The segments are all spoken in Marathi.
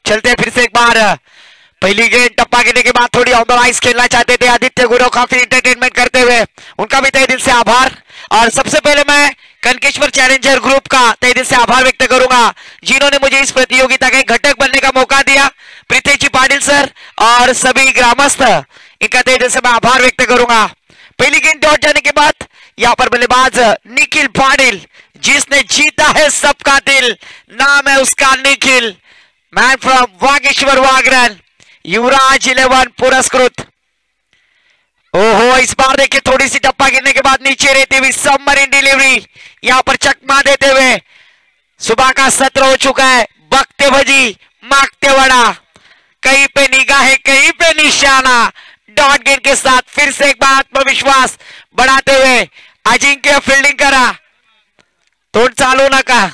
चलते हैं फिर से एक बार। पहली गेंद टप्पा गिरने के बाद थोड़ी ऑन द राइस खेलना चाहते थे आदित्य गुरु, काफी एंटरटेनमेंट करते हुए, उनका भी तहे दिल से आभार। और सबसे पहले मैं कनकेश्वर चैलेंजर ग्रुप का तहे दिल से आभार व्यक्त करूंगा जिन्होंने मुझे इस प्रतियोगिता का घटक बनने का मौका दिया। प्रीतेश जी पाटिल सर और सभी ग्रामस्थ, इनका तहे दिल से मैं आभार व्यक्त करूंगा। पहली गेंद डॉट जाने के बाद यहाँ पर बल्लेबाज निखिल पाटिल, जिसने जीता है सबका दिल, नाम है उसका निखिल, मैन फ्रॉम वागेश्वर वागरन, युवराज 11 पुरस्कृत। ओहो, इस बार देखिए थोड़ी सी टप्पा गिरने के बाद नीचे रहती हुई सबमरीन डिलीवरी, यहां पर चकमा देते हुए सुबह का सत्र हो चुका है। बकते भजी मांगते बड़ा, कहीं पे निगाह कहीं पे निशाना, डॉट गेंद के साथ फिर से एक बार आत्मविश्वास बढ़ाते हुए अजिंक्य फील्डिंग करा, तोड़ चालू न का,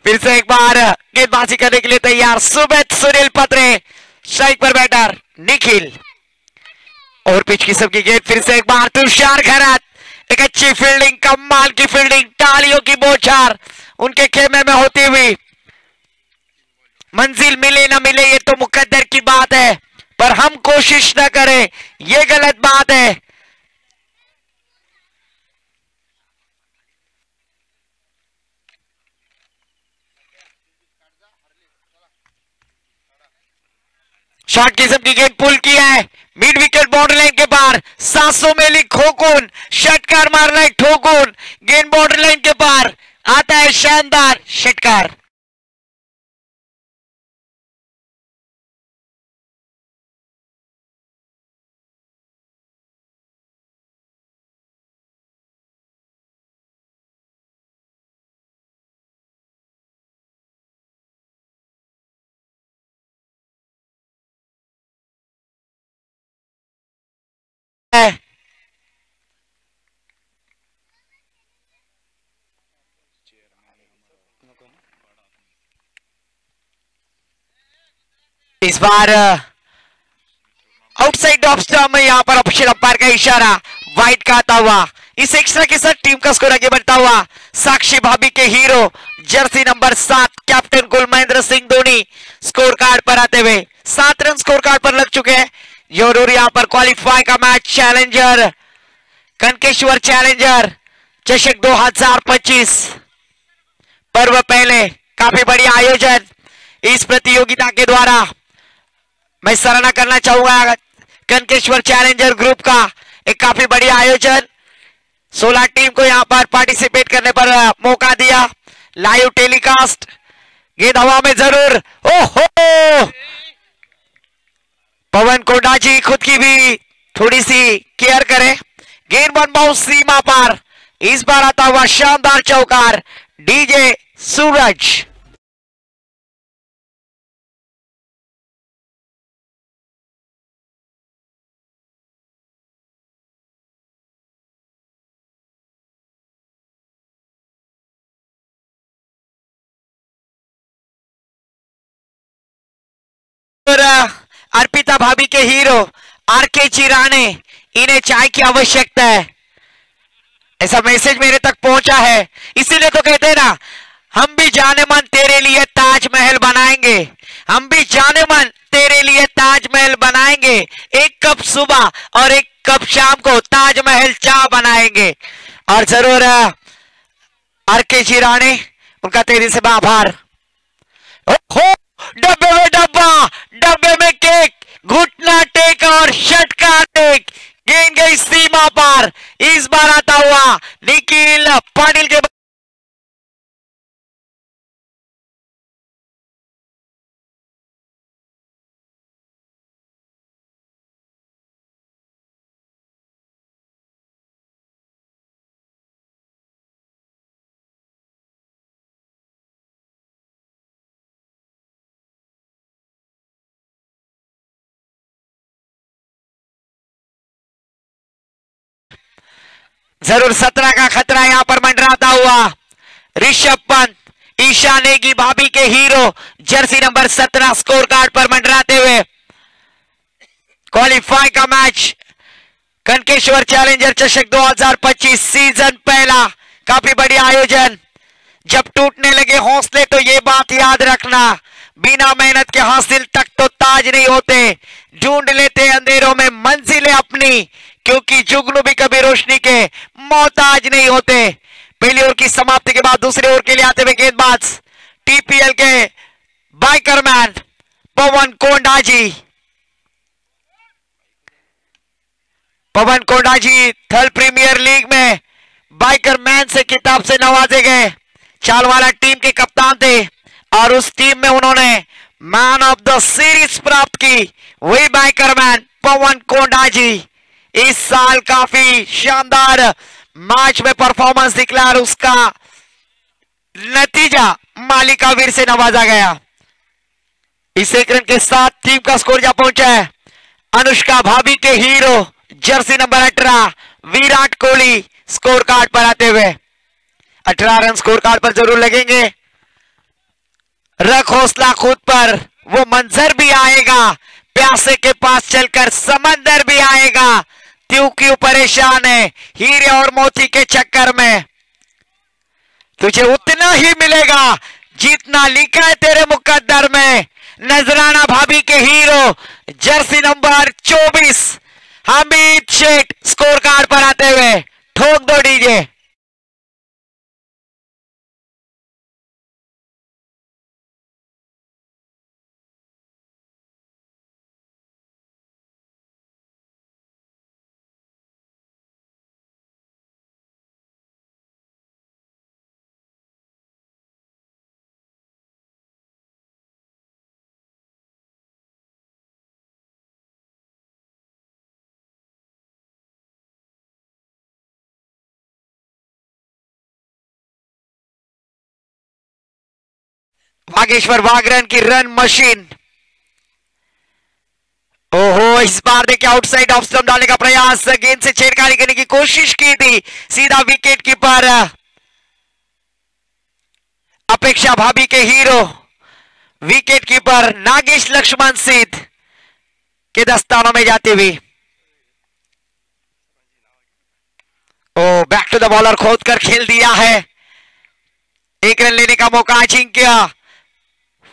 फिर से एक बार गेंदबाजी करने के लिए तैयार सुमित सुनील पत्रे, स्ट्राइक पर बैटर निखिल, और पिच की सबकी गेंद फिर से एक बार तुषार घरात, एक अच्छी फील्डिंग, कमाल की फील्डिंग, तालियों की बौछार उनके खेमे में होती हुई। मंजिल मिले ना मिले ये तो मुकद्दर की बात है, पर हम कोशिश न करें ये गलत बात है। शॉर्ट किस्म की गेंद पुल किया है, मिड विकेट बाउंड्री लाइन के पार, 700 मेली खोकुन, षटकार मारना है ठोकुन, गेंद बाउंड्री लाइन के पार आता है, शानदार षटकार। इस बार आउटसाइड ऑफ स्टंप में यहां पर ऑफिशियल अंपायर का इशारा, वाइड का आता हुआ, इस एक्स्ट्रा के साथ टीम का स्कोर आगे बढ़ता हुआ। साक्षी भाभी के हीरो जर्सी नंबर 7 कैप्टन कुल महेंद्र सिंह धोनी स्कोर कार्ड पर आते हुए 7 रन स्कोर कार्ड पर लग चुके हैं। जरूर यहां पर क्वालिफाई का मैच चैलेंजर कनकेश्वर चैलेंजर चषक 2025 पर्व पहले, काफी बड़ी आयोजन इस प्रतियोगिता के द्वारा। मैं सराहना करना चाहूंगा कनकेश्वर चैलेंजर ग्रुप का, एक काफी बड़ी आयोजन, 16 टीम को यहां पर पार्टिसिपेट करने पर मौका दिया। लाइव टेलीकास्ट, गेंद हवा में जरूर, ओहो, पवन कोंडा जी खुद की भी थोड़ी सी केयर करें, गेंद वन बाउंस सीमा पार, इस बार आता हुआ शानदार चौकार डीजे सूरज। अर्पिता भाभी के हीरो आरके चिराने, इन्हें चाय की आवश्यकता है, ऐसा मैसेज मेरे तक पहुंचा है, इसीलिए तो कहते हैं ना, हम भी जाने मन तेरे लिए ताजमहल बनाएंगे, हम भी जाने मन तेरे लिए ताजमहल बनाएंगे, एक कप सुबह और एक कप शाम को ताजमहल चाय बनाएंगे। और जरूर आरके चिराने, उनका तेरी से आभार। डब्बे में डब्बा, डब्बे में केक, घुटना टेक और षटकार टेक, गेंद गई सीमा पार, इस बार आता हुआ निखिल पाटिल के जरूर 17 का खतरा यहां पर मंडराता हुआ। ऋषभ पंत, ईशा नेगी भाभी के hero jersey number 17 score card पर मंडराते हुए। क्वालिफाई का मैच कनकेश्वर चैलेंजर चषक 2025 सीजन पहला, काफी बड़ी आयोजन। जब टूटने लगे हौसले तो ये बात याद रखना, बिना मेहनत के हासिल तक तो ताज नहीं होते, ढूंढ लेते अंधेरों में मंजिलें अपनी, क्योंकि जुगनू भी कभी रोशनी के मोहताज नहीं होते। पहली ओवर की समाप्ति के बाद दूसरे ओवर के लिए आते हुए गेंदबाज टीपीएल के बाइकरमैन पवन कोंडाजी। पवन कोंडाजी थर्ड प्रीमियर लीग में बाइकरमैन से खिताब से नवाजे गए, चालवाला टीम के कप्तान थे और उस टीम में उन्होंने मैन ऑफ द सीरीज प्राप्त की। वही बाइकरमैन पवन कोंडाजी इस साल काफी शानदार मैच में परफॉर्मेंस दिखला और उसका नतीजा मालिका वीर से नवाजा गया। इस एक रन के साथ टीम का स्कोर जा पहुंचा है अनुष्का भाभी के hero jersey number 18 Virat Kohli score card पर आते हुए। 18 रन स्कोर कार्ड पर जरूर लगेंगे। रख हौसला खुद पर, वो मंजर भी आएगा, प्यासे के पास चलकर समंदर भी आएगा। क्यों परेशान है हीरे और मोती के चक्कर में, तुझे उतना ही मिलेगा जितना लिखा है तेरे मुकद्दर में। नजराना भाभी के hero jersey number 24 Hamid Shaikh score card पर आते हुए। ठोक दो डीजे। बागेश्वर वागरन की रन मशीन। ओहो, इस बार देखिए आउटसाइड ऑफ स्टंप डालने का प्रयास, गेंद से छेड़खानी करने की कोशिश की थी, सीधा विकेट कीपर अपेक्षा भाभी के hero wicket keeper Nagesh Laxman Siddh के दस्तानों में जाती हुई। Oh, back to the bowler खोद कर खेल दिया है। एक रन लेने का मौका अजिंक्य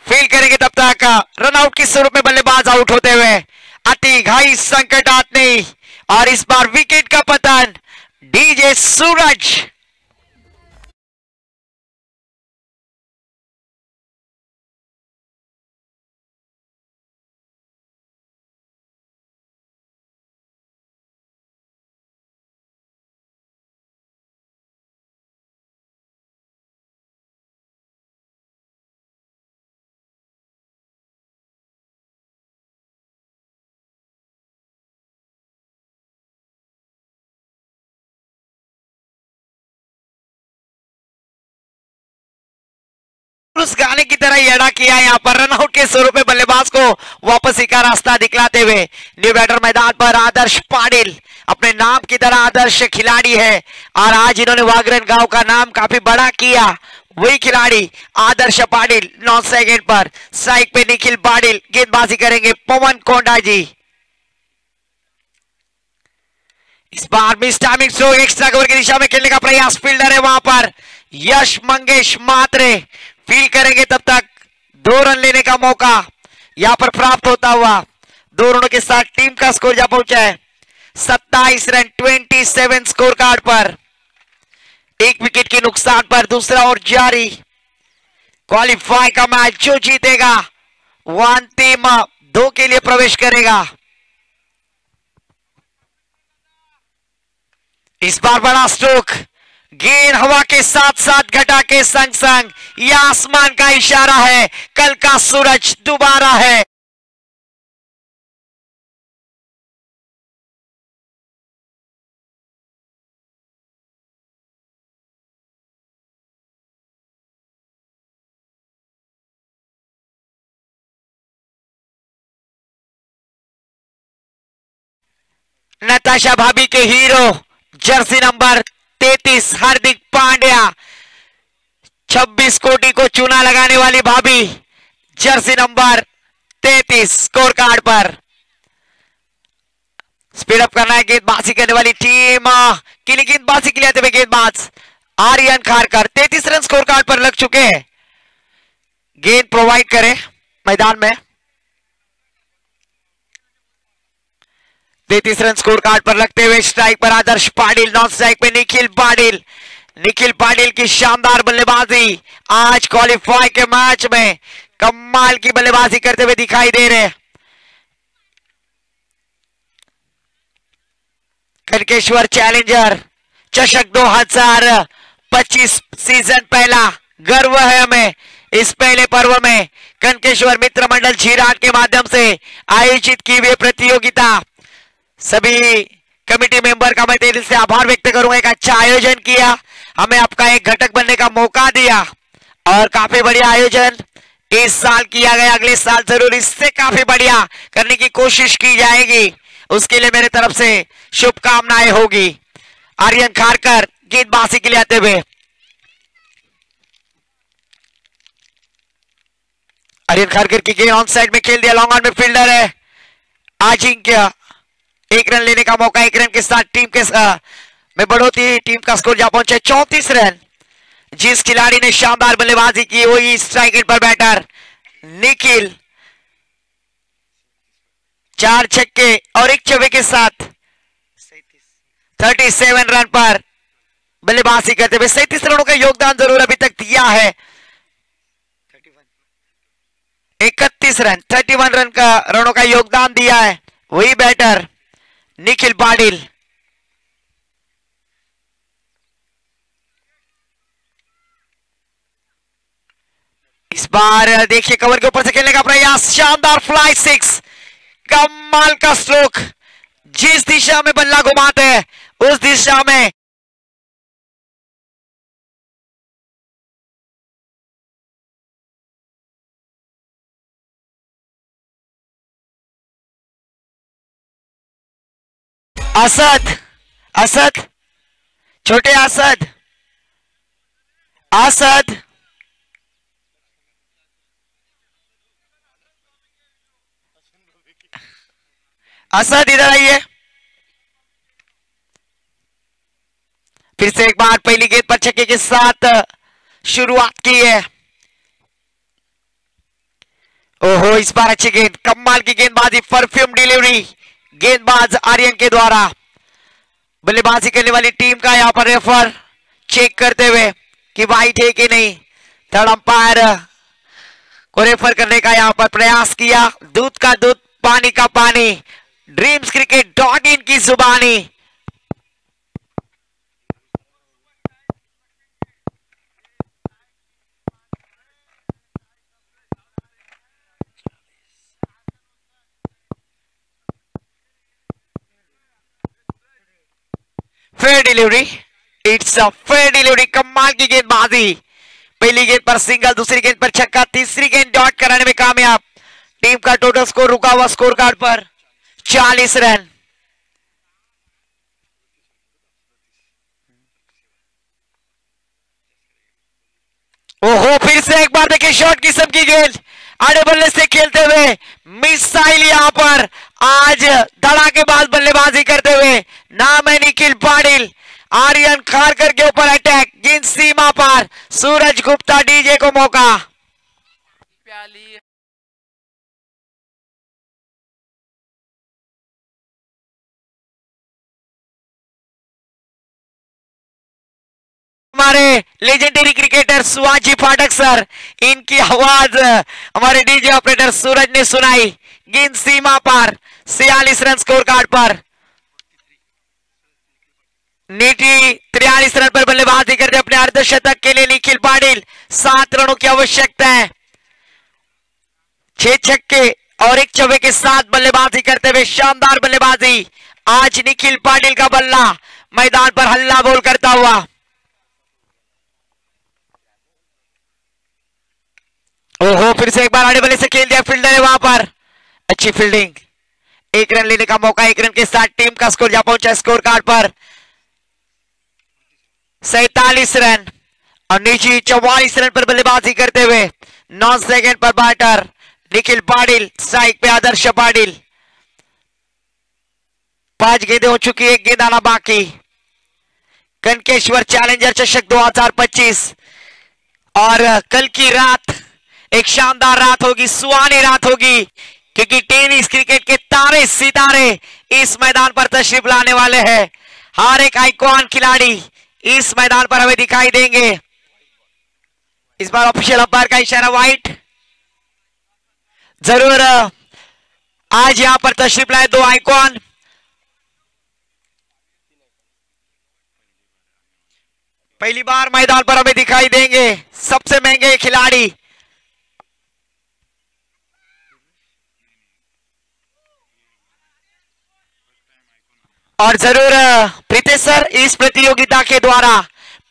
फील करेंगे तब तक रन आउट के स्वरूप में बल्लेबाज आउट होते हुए। अति घाई संकट आते और इस बार विकेट का पतन डीजे सूरज। उस गाने की तरह यड़ा किया यहाँ पर, रन आउट के स्वरूप में बल्लेबाज को वापसी का रास्ता दिखलाते हुए। न्यू बैटर मैदान पर आदर्श पाटिल अपने नाम की तरह आदर्श खिलाड़ी है और आज इन्होंने वागरन गांव का नाम काफी बड़ा किया। वही खिलाड़ी आदर्श पाटिल 9 सेकंड पर स्ट्राइक पे निखिल पाटिल, गेंदबाजी करेंगे पवन कोंडाजी। इस बार miss timing stroke extra cover की दिशा में खेलने का प्रयास, फील्डर है वहां पर यश मंगेश मात्रे, फील करेंगे तब तक 2 रन लेने का मौका यहां पर प्राप्त होता हुआ। 2 रनों के साथ टीम का स्कोर जा पहुंचा है 27 रन 27 स्कोर कार्ड पर। 1 विकेट के नुकसान पर दूसरा और जारी। क्वालिफाई का मैच जो जीतेगा वो अंतिम 2 के लिए प्रवेश करेगा। इस बार बड़ा स्ट्रोक, गेंद हवा के साथ साथ घटा के संग संग, यह आसमान का इशारा है, कल का सूरज दोबारा है। नताशा भाभी के hero jersey number 33 Hardik Pandya, 26 कोटि को चूना लगाने वाली भाभी जर्सी नंबर 33 स्कोर कार्ड पर। स्पीड अप करना है गेंदबाजी करने वाली टीम के लिए। गेंदबाजी के लिए आते हुए गेंदबाज Aryan Kharkar 33 run score card पर लग चुके हैं। गेंद प्रोवाइड करें मैदान में। 33 रन स्कोर कार्ड पर रखते हुए स्ट्राइक पर आदर्श पाटिल, नॉन स्ट्राइक पे निखिल पाटिल। निखिल पाटिल की शानदार बल्लेबाजी आज क्वालिफाई के मैच में कमाल की बल्लेबाजी करते हुए दिखाई दे रहे। कनकेश्वर चैलेंजर चषक 2025 सीजन पहला गर्व है हमें। इस पहले पर्व में कनकेश्वर मित्र मंडल झीराट के माध्यम से आयोजित की हुई प्रतियोगिता, सभी कमेटी मेंबर का मैं दिल से आभार व्यक्त करूंगा। एक अच्छा आयोजन किया, हमें आपका एक घटक बनने का मौका दिया और काफी बढ़िया आयोजन इस साल किया गया। अगले साल जरूर इससे काफी बढ़िया करने की कोशिश की जाएगी, उसके लिए मेरे तरफ से शुभकामनाएं होगी। आर्यन खारकर गेंदबाजी के लिए आते हुए, आर्यन खारकर की गेंद ऑन साइड में खेल दिया। लॉन्ग ऑन में फील्डर है अजिंक्य, 1 रन लेने का मौका। 1 रन के साथ टीम के में बढ़ोतरी, टीम का स्कोर जा पहुंचे 34 रन। जिस खिलाड़ी ने शानदार बल्लेबाजी की वही स्ट्राइक एंड पर बैटर निखिल, 4 छक्के और 1 चौके के साथ 37 रन पर बल्लेबाजी करते हुए 37 रनों का योगदान जरूर अभी तक दिया है। 31 रन 31 रन का रनों का योगदान दिया है वही बैटर निखिल पाटिल। इस बार देखिए कवर के ऊपर से खेलने का प्रयास, शानदार फ्लाई 6, कमाल का स्ट्रोक। जिस दिशा में बल्ला घुमाते हैं उस दिशा में असद, असद, छोटे असद, असद, असद इधर आइए। फिर से एक बार पहली गेंद पर छक्के के साथ शुरुआत की है। ओहो, इस बार अच्छी गेंद, कमाल की गेंदबाजी, परफ्यूम डिलीवरी गेंदबाज आर्यन के द्वारा। बल्लेबाजी करने वाली टीम का यहां पर रेफर चेक करते हुए कि वाइट है कि नहीं, थर्ड अंपायर को रेफर करने का यहां पर प्रयास किया। दूध का दूध, पानी का पानी, dreamscricket.in की जुबानी। Fair delivery, it's a fair delivery, कमाल की गेंदबाजी। पहली गेंद पर सिंगल, दूसरी गेंद पर छक्का, तीसरी गेंद डॉट कराने में कामयाब। टीम का टोटल स्कोर रुका हुआ स्कोर कार्ड पर 40 रन। ओहो, फिर से एक बार देखिए शॉट किस्म की गेंद, आड़े बल्ले से खेलते हुए मिसाइल यहां पर आज धड़ाकेबाज बल्लेबाजी करते हुए नाम है निखिल पाटिल। आर्यन खारकर के ऊपर अटैक, गेंद सीमा पर, सूरज गुप्ता डीजे को मौका। हमारे लेजेंडरी क्रिकेटर सुहाजी फाटक सर, इनकी आवाज हमारे डीजे ऑपरेटर सूरज ने सुनाई। गेंद सीमा पर, 46 रन स्कोर कार्ड पर। नीति 43 रन पर बल्लेबाजी करते अपने अर्धशतक के लिए निखिल पाटिल। 7 रनों की आवश्यकता है। 6 छक्के और 1 चौके के साथ बल्लेबाजी करते हुए शानदार बल्लेबाजी आज निखिल पाटिल का बल्ला मैदान पर हल्ला बोल करता हुआ। ओहो, फिर से एक बार आड़े बल्ले से खेल दिया, फील्डर है वहां पर, अच्छी फील्डिंग। 1 रन लेने का मौका, 1 रन के साथ टीम का स्कोर जा पहुंचा स्कोर कार्ड पर 47 रन। और नीचे 44 रन पर बल्लेबाजी करते हुए नॉन सेकंड पर बैटर निखिल पाटिल, स्ट्राइक पे आदर्श पाटिल। 5 गेंदें हो चुकी है, 1 गेंद आना बाकी। कनकेश्वर चैलेंजर चषक 2025 और कल की रात एक शानदार रात होगी, सुहानी रात होगी, क्योंकि टेनिस क्रिकेट के तारे सितारे इस मैदान पर तशरीफ लाने वाले हैं। हर एक आइकॉन खिलाड़ी इस मैदान पर हमें दिखाई देंगे। इस बार ऑफिशियल अंपायर का इशारा वाइट। जरूर आज यहां पर तशरीफ लाए दो आइकॉन। पहली बार मैदान पर हमें दिखाई देंगे सबसे महंगे खिलाड़ी। और जरूर प्रीतेश सर, इस प्रतियोगिता के द्वारा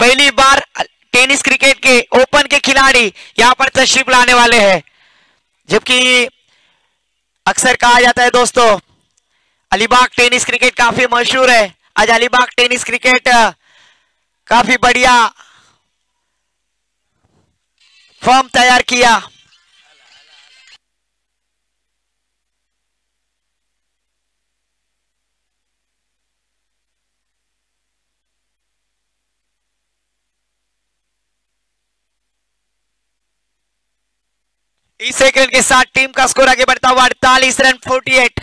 पहली बार टेनिस क्रिकेट के ओपन के खिलाड़ी यहां पर तशरीफ लाने वाले हैं। जबकि अक्सर कहा जाता है दोस्तों, अलीबाग टेनिस क्रिकेट काफी मशहूर है। आज अलीबाग टेनिस क्रिकेट काफी बढ़िया फॉर्म तैयार किया। इस सेकंड के साथ टीम का स्कोर आगे बढ़ता हुआ 48 रन 48।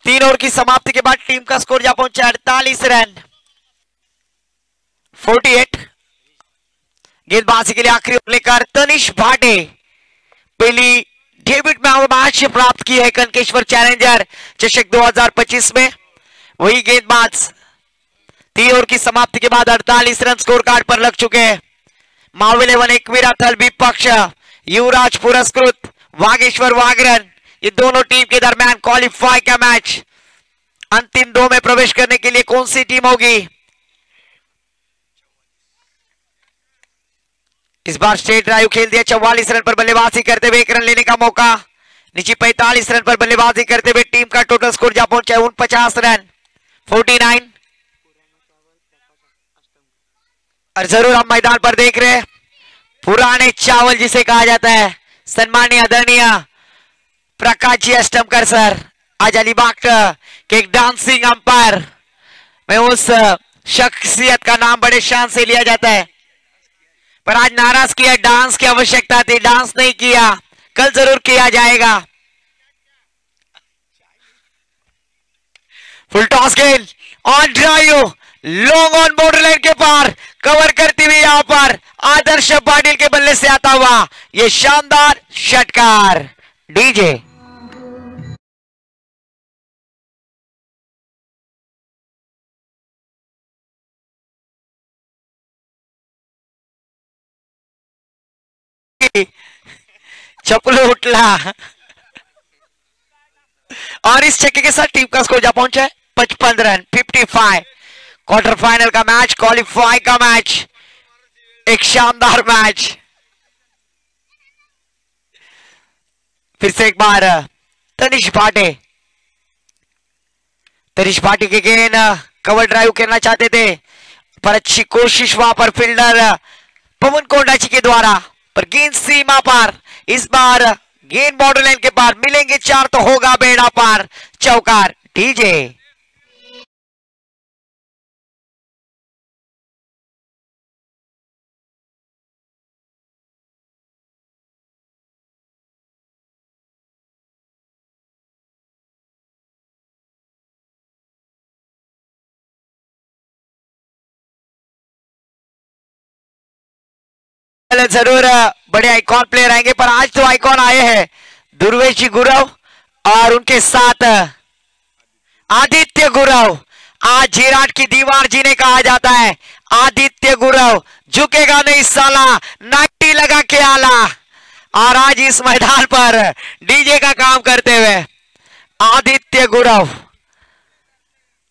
3 ओवर की समाप्ति के बाद टीम का स्कोर जा पहुंचा 48 रन 48। गेंदबाजी के लिए आखिरी ओवर लेकर तनिष भाटे पहली डेब्यूट मैच प्राप्त की है कनकेश्वर चैलेंजर चषक 2025 में। वही गेंदबाज 3 ओवर की समाप्ति के बाद 48 रन स्कोर कार्ड पर लग चुके हैं। माविल एवं एकवीरा थल विपक्ष युवराज पुरस्कृत वागेश्वर वागरन, ये दोनों टीम के दरमियान क्वालिफाई का मैच। अंतिम 2 में प्रवेश करने के लिए कौन सी टीम होगी? इस बार स्ट्रेट ड्राइव खेल दिया। 44 रन पर बल्लेबाजी करते हुए 1 रन लेने का मौका। नीचे 45 रन पर बल्लेबाजी करते हुए टीम का टोटल स्कोर जा पहुंचा 49 रन 49। और जरूर हम मैदान पर देख रहे हैं पुराने चावल जिसे कहा जाता है, सम्मानीय आदरणीय प्रकाश जी अष्टमकर सर। आज अलीबाग के एक डांसिंग अंपायर में उस शख्सियत का नाम बड़े शान से लिया जाता है, पर आज नाराज किया। डांस की आवश्यकता थी, डांस नहीं किया, कल जरूर किया जाएगा। फुल टॉस गेंद on drive, long on border line के पार कवर करती हुई यहां पर आदर्श पाटिल के बल्ले से आता हुआ ये शानदार षटकार। डीजे चपलू उठला और इस छक्के के साथ टीम का स्कोर जा पहुंचा है 55 रन 55। क्वार्टर फाइनल का मैच, क्वालिफाई का मैच, एक शानदार मैच। फिर से एक बार तनिष भाटे के गेंद कवर ड्राइव करना चाहते थे, पर अच्छी कोशिश वहां पर फील्डर पवन कोंडा जी के द्वारा, पर गेंद सीमा पर। इस बार गेंद बॉर्डर लाइन के पार, मिलेंगे 4 तो होगा बेड़ा पार। चौकार। डीजे जरूर बड़े आइकॉन प्लेयर आएंगे, पर आज तो आइकॉन आए हैं दुर्वेश जी गुरव और उनके साथ आदित्य गुरव। आज जिराट की दीवार जिन्हें कहा जाता है, आदित्य गुरव झुकेगा नहीं साला, नाटी लगा के आला। और आज इस मैदान पर डीजे का काम करते हुए आदित्य गुरव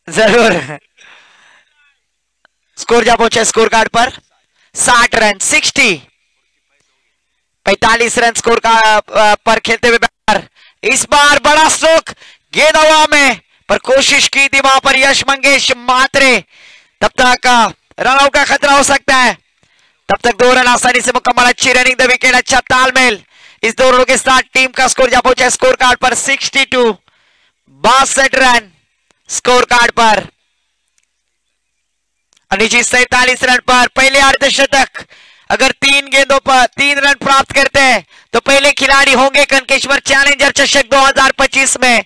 जरूर स्कोर जा पहुंचे स्कोर कार्ड पर 60 रन 60। 45 रन स्कोर का पर खेलते हुए बैटर। इस बार बड़ा स्ट्रोक, गेंद हवा में, पर कोशिश की थी वहां पर यश मंगेश मात्रे। तब तक रन आउट का खतरा हो सकता है, तब तक 2 रन आसानी से मुकम्मल। अच्छी रनिंग द विकेट, अच्छा तालमेल इस 2 रनों के साथ टीम का स्कोर जा पहुंचा स्कोर कार्ड पर 62 62 रन स्कोर कार्ड पर। नीचे 47 रन पर पहले अर्धशतक अगर 3 गेंदों पर 3 रन प्राप्त करते हैं तो पहले खिलाड़ी होंगे कनकेश्वर चैलेंजर चषक 2025 में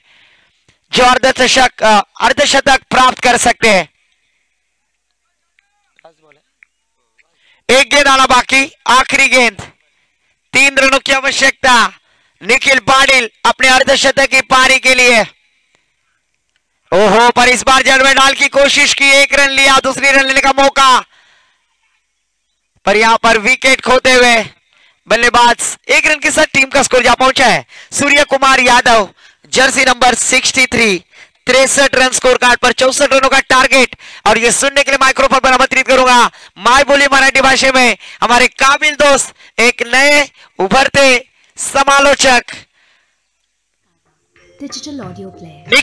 जो अर्धशतक प्राप्त कर सकते हैं। एक गेंद आना बाकी, आखिरी गेंद, 3 रनों की आवश्यकता निखिल पाटिल अपने अर्धशतक की पारी के लिए। ओहो, पर इस बार जड़वे डाल की कोशिश की, 1 रन लिया, दूसरी रन लेने का मौका, पर यहां पर विकेट खोते हुए बल्लेबाज 1 रन के साथ टीम का स्कोर जा पहुंचा है। Suryakumar Yadav, jersey number 63, 63 run score card पर 64 रनों का टारगेट। और ये सुनने के लिए माइक्रोफोन पर आमंत्रित करूंगा माय बोली मराठी भाषा में हमारे काबिल दोस्त, एक नए उभरते समालोचक डिजिटल ऑडियो प्लेयर।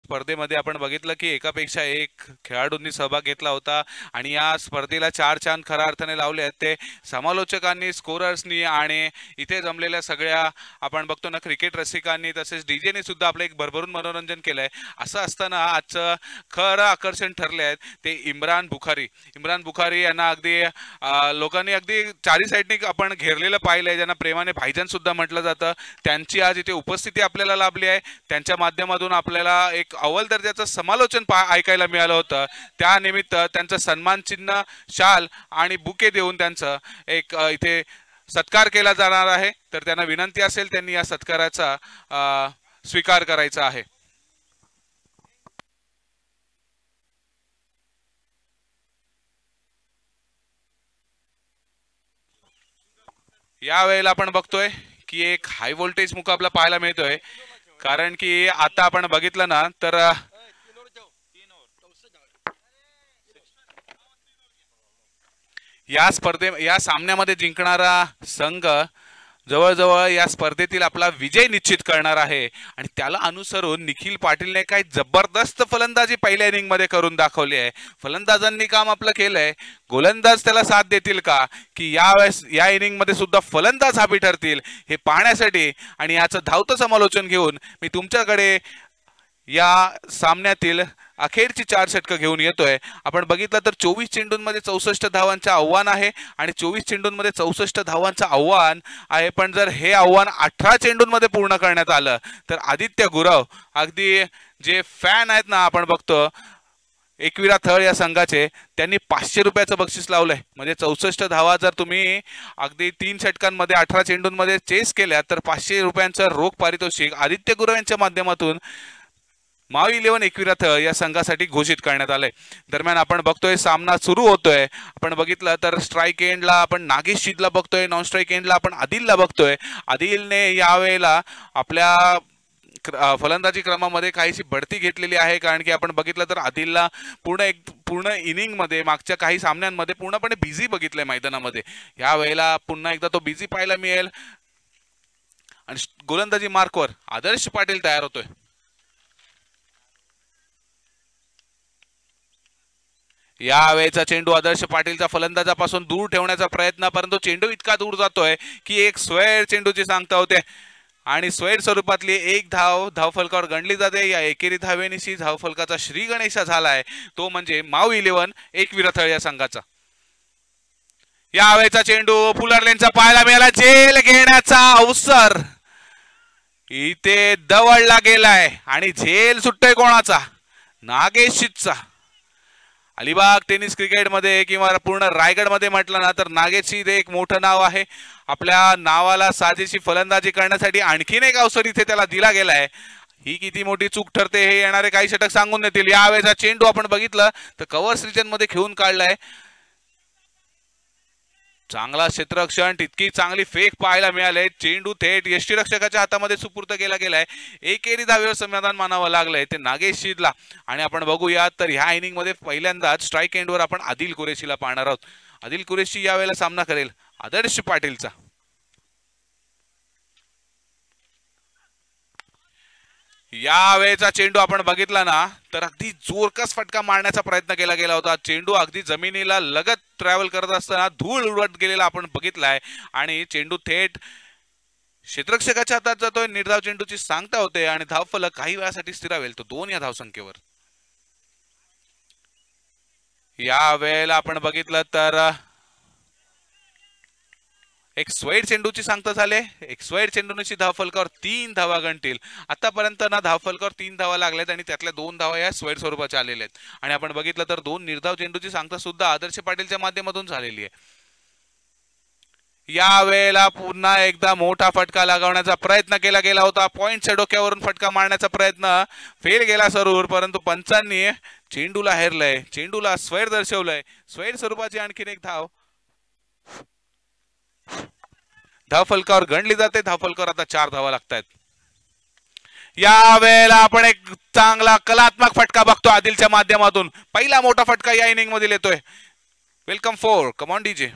स्पर्धेमध्ये आपण बघितलं की एकापेक्षा एक खेळाडूंनी सहभाग घेतला होता आणि या स्पर्धेला 4 चांद खऱ्या अर्थाने लावले आहेत ते समालोचकांनी, स्कोरर्सनी आणि इथे जमलेल्या सगळ्या आपण बघतो ना क्रिकेट रसिकांनी, तसेच डीजेने सुद्धा आपलं एक भरभरून मनोरंजन केलंय। असं असताना आजचं खरं आकर्षण ठरले आहेत ते इम्रान बुखारी यांना अगदी लोकांनी अगदी चारी साईडने आपण घेरलेलं पाहिलंय, ज्यांना प्रेमाने भाईजान सुद्धा म्हटलं जातं। त्यांची आज इथे उपस्थिती आपल्याला लाभली आहे। त्यांच्या माध्यमातून आपल्याला एक अव्वल दर्जाचं समालोचन ऐकायला मिळालं होतं। त्या निमित्त त्यांचं सन्मान चिन्ह, शाल आणि बुके देऊन त्यांचं एक इथे सत्कार केला जाणार आहे। तर त्यांना विनंती असेल त्यांनी या सत्काराचा स्वीकार करायचा आहे। या वेळेला आपण बघतोय की एक हाय व्होल्टेज मुकाबला पाहायला मिळतोय, कारण की आता आपण बघितलं ना तर या सामन्यामध्ये जिंकणारा संघ जवळजवळ या स्पर्धेतील आपला विजय निश्चित करणार आहे। आणि त्याला अनुसरून निखिल पाटीलने काही जबरदस्त फलंदाजी पहिल्या इनिंग मध्ये करून दाखवली आहे। फलंदाजांनी काम आपलं केलंय, गोलंदाज त्याला साथ देतील का की या इनिंग मध्ये सुद्धा फलंदाज हाबी ठरतील हे पाहण्यासाठी आणि याचं धावतं समालोचन घेऊन मी तुमच्याकडे या सामन्यातील अखेरची 4 षटकं घेऊन येतोय। आपण बघितलं तर 24 चेंडूंमध्ये 64 धावांचे आव्हान आहे आणि 24 चेंडूंमध्ये 64 धावांचं आव्हान आहे। पण जर हे आव्हान 18 चेंडूंमध्ये पूर्ण करण्यात आलं तर आदित्य गुरव, अगदी जे फॅन आहेत ना आपण बघतो एकविरा थळ या संघाचे, त्यांनी 500 रुपयाचं बक्षीस लावलंय। म्हणजे 64 धावा जर तुम्ही अगदी 3 षटकांमध्ये 18 चेंडूंमध्ये चेस केल्या तर 500 रुपयांचं रोख पारितोषिक आदित्य गुरव यांच्या माध्यमातून माव 11 एकविरा थळ या संघासाठी घोषित करण्यात आले। दरम्यान आपण बघतोय सामना सुरू होतोय। आपण बघितलं तर स्ट्राइक एंडला आपण नागेश शिदला बघतोय, नॉन स्ट्राइक एंडला आपण आदिलला बघतोय। आदिलने यावेळेला आपल्या फलंदाजी क्रमामध्ये काहीशी बढती घेतलेली आहे, कारण की आपण बघितलं तर आदिलला पूर्ण इनिंग मध्ये मागच्या काही सामन्यांमध्ये पूर्णपणे बिझी बघितलंय मैदानामध्ये। या वेळेला पुन्हा एकदा तो बिझी पाहायला मिळेल आणि गोलंदाजी मार्कवर आदर्श पाटील तयार होतोय। या वेळेचा चेंडू आदर्श पाटीलचा फलंदाजापासून दूर ठेवण्याचा प्रयत्न, परंतु चेंडू इतका दूर जातोय की एक स्क्वेअर चेंडूची सांगता होते। आणि स्वैर स्वरूपातली एक धावफलकावर गणली जाते. या एकेरी धावेनिशी धावफलकाचा श्री गणेशा झालाय, तो म्हणजे माऊ 11 एकविरथळ या संघाचा. यावेळेचा चेंडू फुलरलेनचा पाहायला मिळाला. झेल घेण्याचा अवसर इथे दवडला गेलाय आणि झेल सुटतोय कोणाचा? नागेशचा. अलिबाग टेनिस क्रिकेटमध्ये किंवा पूर्ण रायगडमध्ये म्हटलं ना तर नागेशची एक मोठं नाव आहे. आपल्या नावाला साजेशी फलंदाजी करण्यासाठी आणखीन एक अवसर इथे त्याला दिला गेलाय. ही किती मोठी चूक ठरते हे येणारे काही षटक सांगून देतील. यावेळेचा चेंडू आपण बघितलं तर कव्हर्स रिजन मध्ये खेळून काढलाय. चांगला क्षेत्ररक्षण, तितकी चांगली फेक पाहायला मिळाले. चेंडू थेट यष्टीरक्षकाच्या हातामध्ये सुपूर्त केला गेलाय. एकेरी धावेवर समाधान मानावं लागलंय ते नागेश शीदला. आणि आपण बघूया तर ह्या इनिंग मध्ये पहिल्यांदाच स्ट्राईक एंडवर आपण आदिल कुरेशीला पाहणार आहोत. आदिल कुरेशी यावेळेला सामना करेल आदर्श पाटीलचा. यावेळेचा चेंडू आपण बघितला ना तर अगदी जोरकस फटका मारण्याचा प्रयत्न केला गेला होता. चेंडू अगदी जमिनीला लगत ट्रॅव्हल करत असताना धूळ उडवत गेलेला आपण बघितलाय आणि चेंडू थेट क्षेत्ररक्षकाच्या हातात जातोय. निर्धाव चेंडूची सांगता होते आणि धावफलक काही वेळासाठी स्थिरावेल तो 2 या धावसंख्येवर. या वेळेला आपण बघितलं तर एक स्वेड चेंडूची सांगता झाले. एक स्वेड चेंडूची धावफलकावर 3 धावा गणतील. आतापर्यंत ना धावफलकावर 3 धावा लागल्यात आणि त्यातल्या 2 धावा या स्वेड स्वरूपाच्या आलेल्या आहेत. आणि आपण बघितलं तर 2 निर्धाव चेंडूची सांगता सुद्धा आदर्श पाटीलच्या माध्यमातून झालेली आहे. या वेळेला पुन्हा एकदा मोठा फटका लगावण्याचा प्रयत्न केला गेला होता. पॉइंटच्या डोक्यावरून फटका मारण्याचा प्रयत्न फेल गेला जरूर, परंतु पंचांनी चेंडूला हेरलंय, चेंडूला स्वेड दर्शवलंय. स्वेड स्वरूपाची आणखीन एक धाव धावफलकावर गणली जाते. धावफलकावर आता 4 धावा लागतात. या वेळेला आपण एक चांगला कलात्मक फटका बघतो आदिलच्या माध्यमातून. पहिला मोठा फटका या इनिंग मध्ये येतोय. Welcome four, come on DJ.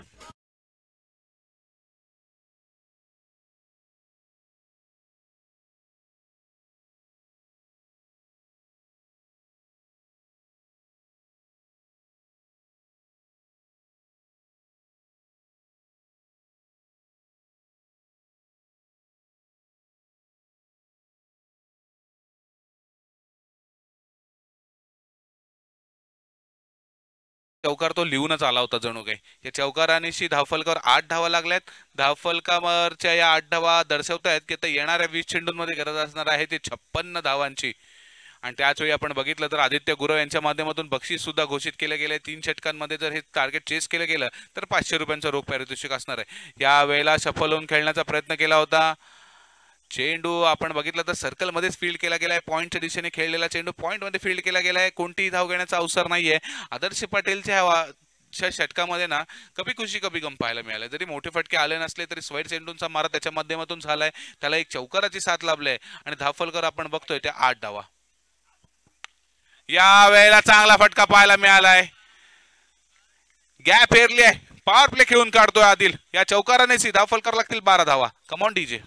चौकार तो लिहूनच आला होता जणू काही. या चौकारानिशी धावफलकावर 8 धावा लागल्यात. धावफलकावरच्या या 8 धावा दर्शवतायत की आता येणाऱ्या 20 चेंडूंमध्ये गरज असणार आहे ते 56 धावांची. आणि त्याच वेळी आपण बघितलं तर आदित्य गुरव यांच्या माध्यमातून बक्षीस सुद्धा घोषित केले गेले. 3 षटकांमध्ये जर हे टार्गेट चेस केलं गेलं तर 500 रुपयांचा रोख पारितोषिक असणार आहे. या वेळेला सफल होऊन खेळण्याचा प्रयत्न केला होता. चेंडू आपण बघितलं तर सर्कल मध्येच फील्ड केला गेलाय. पॉइंटच्या दिशेने खेळलेला चेंडू पॉइंट मध्ये फील्ड केला गेलाय. कोणतीही धाव घेण्याचा अवसर नाहीये. आदर्श पटेलच्या षटकामध्ये ना कभी खुशी कभी गम पाहायला मिळाले. जरी मोठे फटके आले नसले तरी स्वेड चेंडूंचा मारा त्याच्या माध्यमातून झालाय. त्याला एक चौकाराची साथ लाभले आणि धावफलकर आपण बघतोय त्या 8 धावा. या वेळेला चांगला फटका पाहायला मिळालाय. गॅप हेरली आहे. पॉवर प्ले खेळून काढतोय आदिल. या चौकाराने धावफलकर लागतील 12 धावा. Come on DJ.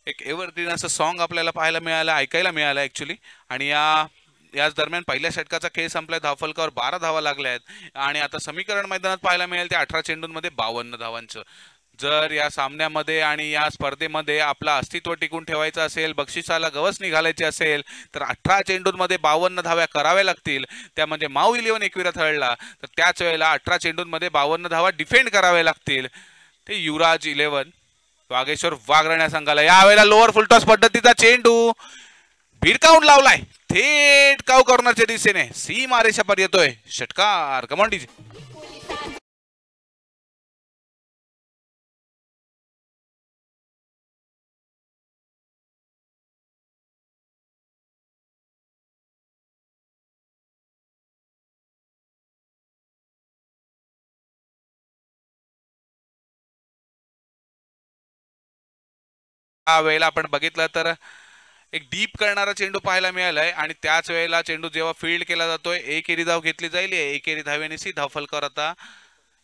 एक एव्हरग्रीन असं सॉन्ग आपल्याला पाहायला मिळालं, ऐकायला मिळालं ऍक्च्युली. आणि याच दरम्यान पहिल्या षटकाचा खेळ संपलाय. धावफलकावर 12 धावा लागल्या आहेत आणि आता समीकरण मैदानात पाहायला मिळेल ते 18 चेंडूंमध्ये 52 धावांचं. जर या सामन्यामध्ये आणि या स्पर्धेमध्ये आपलं अस्तित्व टिकून ठेवायचं असेल, बक्षिसाला गवस निघालायची असेल तर 18 चेंडूंमध्ये 52 धाव्या कराव्या लागतील. त्या म्हणजे माऊ 11 एकविरथळला. तर त्याच वेळेला 18 चेंडूंमध्ये 52 धावा डिफेंड कराव्या लागतील ते युवराज 11 वागेश्वर वाघरण्या संघाला. यावेळेला लोअर फुलटॉस पद्धतीचा चेंडू भिरकावून लावलाय थेट काऊ कॉर्नरच्या दिशेने. सीमा रेषा येतोय षटकार. Come on DJ. या वेळेला आपण बघितलं तर एक डीप करणारा चेंडू पाहायला मिळालाय आणि त्याच वेळेला चेंडू जेव्हा फील्ड केला जातोय एकेरी धाव घेतली जाईल. एकेरी धावेने धाव फलकावर आता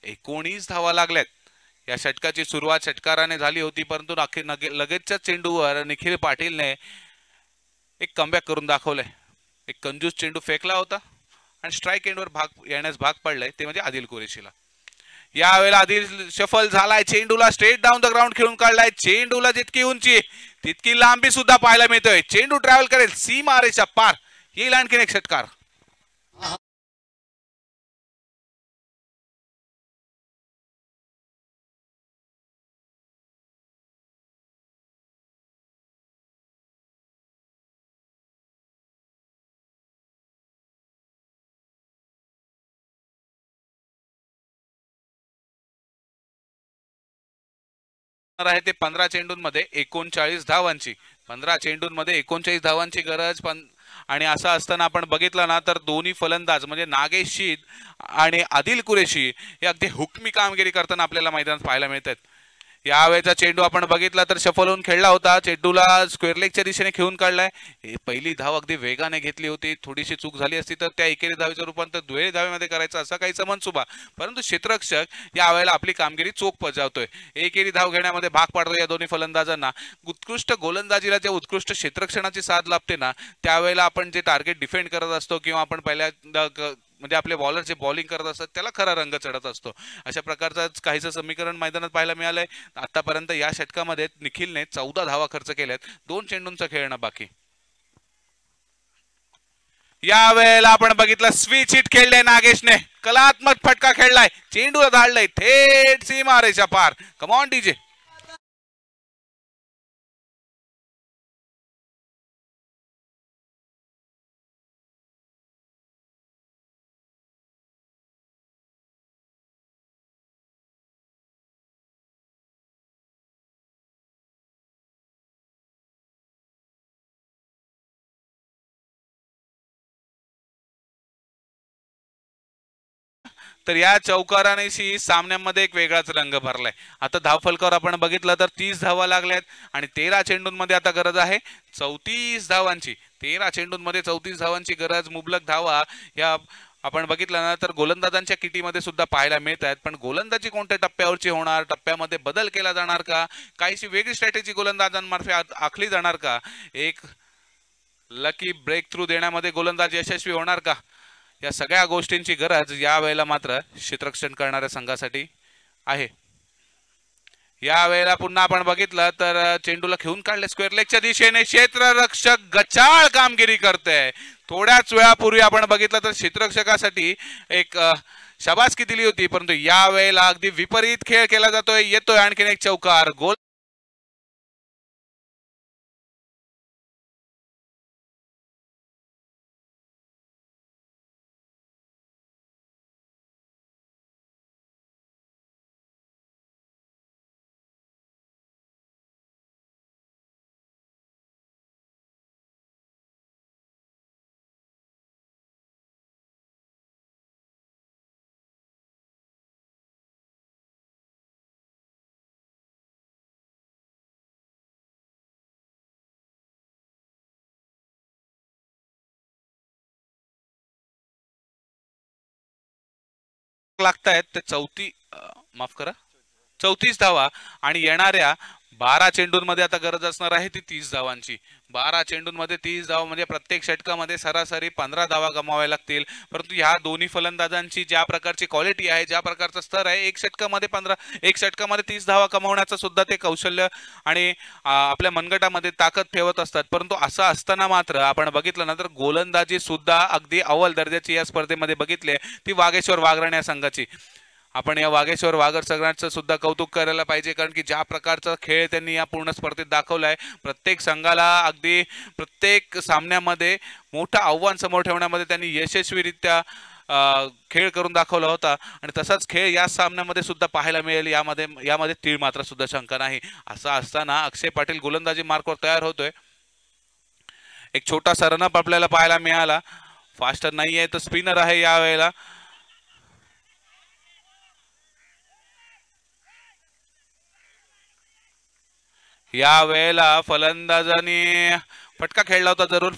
19 धावा लागल्यात. या षटकाची सुरुवात षटकाराने झाली होती परंतु लगेचच्या चेंडूवर निखिल पाटीलने एक कमबॅक करून दाखवलंय. एक कंजूस चेंडू फेकला होता आणि स्ट्राईक एंडवर येण्यास भाग पडलाय ते म्हणजे आदिल कुरेशीला. यावेळेला आदिल शफल झालाय. चेंडूला स्ट्रेट डाऊन द ग्राउंड खेळून काढलाय. चेंडूला जितकी उंची तितकी लांबी सुद्धा पाहायला मिळतोय. चेंडू ट्रॅव्हल करेल सीमारेषा पार. येईल आणखीन एक षटकार. आहे ते 15 चेंडूंमध्ये 39 धावांची. 15 चेंडूंमध्ये 39 धावांची गरज. आणि असं असताना आपण बघितलं ना तर दोन्ही फलंदाज म्हणजे नागेश शीद आणि आदिल कुरेशी हे अगदी हुकमी कामगिरी करताना आपल्याला मैदानात पाहायला मिळतात. यावेळेचा चेंडू आपण बघितला तर सफल होऊन खेळला होता. चेंडूला स्क्वेअर लेगच्या दिशेने खेळून काढलाय. पहिली धाव अगदी वेगाने घेतली होती. थोडीशी चूक झाली असती तर त्या एकेरी धावेचं रूपांतर दुहेरी धावेमध्ये करायचं असा काहीचा मनसुबा. परंतु क्षेत्ररक्षक यावेळेला आपली कामगिरी चोख बजावतोय. एकेरी धाव घेण्यामध्ये भाग पाडतोय या दोन्ही फलंदाजांना. उत्कृष्ट गोलंदाजीला जे उत्कृष्ट क्षेत्ररक्षणाची साथ लाभते ना त्यावेळेला आपण जे टार्गेट डिफेंड करत असतो किंवा आपण पहिल्यांदा म्हणजे आपले बॉलर जे बॉलिंग करत असतात त्याला खरा रंग चढत असतो. अशा प्रकारचं काहीसं समीकरण मैदानात पाहायला मिळालंय. आतापर्यंत या षटकामध्ये निखिलने 14 धावा खर्च केल्यात. 2 चेंडूंचं खेळणं बाकी. या वेळेला आपण बघितलं स्विच हिट खेळलंय नागेशने. कलात्मक फटका खेळलाय. चेंडूला धाडलंय थेट सीमारेषा पार. Come on DJ. तर या चौकारानेशी सामन्यामध्ये एक वेगळाच रंग भरलाय. आता धावफलकावर आपण बघितलं तर 30 धावा लागल्यात आणि 13 चेंडूंमध्ये आता गरज आहे 34 धावांची. 13 चेंडूंमध्ये 34 धावांची गरज. मुबलक धावा या आपण बघितलं ना तर गोलंदाजांच्या किटीमध्ये सुद्धा पाहायला मिळत आहेत. पण गोलंदाजी कोणत्या टप्प्यावरची होणार, टप्प्यामध्ये बदल केला जाणार का, काहीशी वेगळी स्ट्रॅटेजी गोलंदाजांमार्फत आखली जाणार का, एक लकी ब्रेक थ्रू देण्यामध्ये गोलंदाज यशस्वी होणार का, या सगळ्या गोष्टींची गरज या वेळेला मात्र क्षेत्ररक्षण करणाऱ्या संघासाठी आहे. या वेळेला पुन्हा आपण बघितलं तर चेंडूला खेळून काढले स्क्वेअर लेगच्या दिशेने. क्षेत्ररक्षक गचाळ कामगिरी करते. थोड्याच वेळापूर्वी आपण बघितलं तर क्षेत्ररक्षकासाठी एक शाबासकी दिली होती परंतु या वेळेला अगदी विपरीत खेळ केला जातोय. येतोय आणखीन एक चौकार. गोल लागतायत ते 34 धावा आणि येणाऱ्या 12 चेंडूंमध्ये आता गरज असणार आहे ती 30 धावांची. 12 चेंडूंमध्ये 30 धावा म्हणजे प्रत्येक षटकामध्ये सरासरी 15 धावा गमावाव्या लागतील. परंतु ह्या दोन्ही फलंदाजांची ज्या प्रकारची क्वालिटी आहे, ज्या प्रकारचा स्तर आहे, एक षटकामध्ये 30 धावा कमावण्याचं सुद्धा ते कौशल्य आणि आपल्या मनगटामध्ये ताकद ठेवत असतात. परंतु असं असताना मात्र आपण बघितलं ना तर गोलंदाजी सुद्धा अगदी अव्वल दर्जाची या स्पर्धेमध्ये बघितली ती वागेश्वर वागरण या संघाची. आपण या वागेश्वर वागर संघाचं सुद्धा कौतुक करायला पाहिजे कारण की ज्या प्रकारचा खेळ त्यांनी या पूर्ण स्पर्धेत दाखवलाय. प्रत्येक संघाला अगदी प्रत्येक सामन्यामध्ये मोठं आव्हान समोर ठेवण्यामध्ये त्यांनी यशस्वीरित्या खेळ करून दाखवला होता आणि तसाच खेळ या सामन्यामध्ये सुद्धा पाहायला मिळेल. यामध्ये तीळ मात्र सुद्धा शंका नाही. असं असताना अक्षय पाटील गोलंदाजी मार्कवर तयार होतोय. एक छोटासा रनअप आपल्याला पाहायला मिळाला. फास्टर नाहीये तर स्पिनर आहे यावेळेला. या वेळेला फलंदाजांनी फटका खेळला होता जरूर,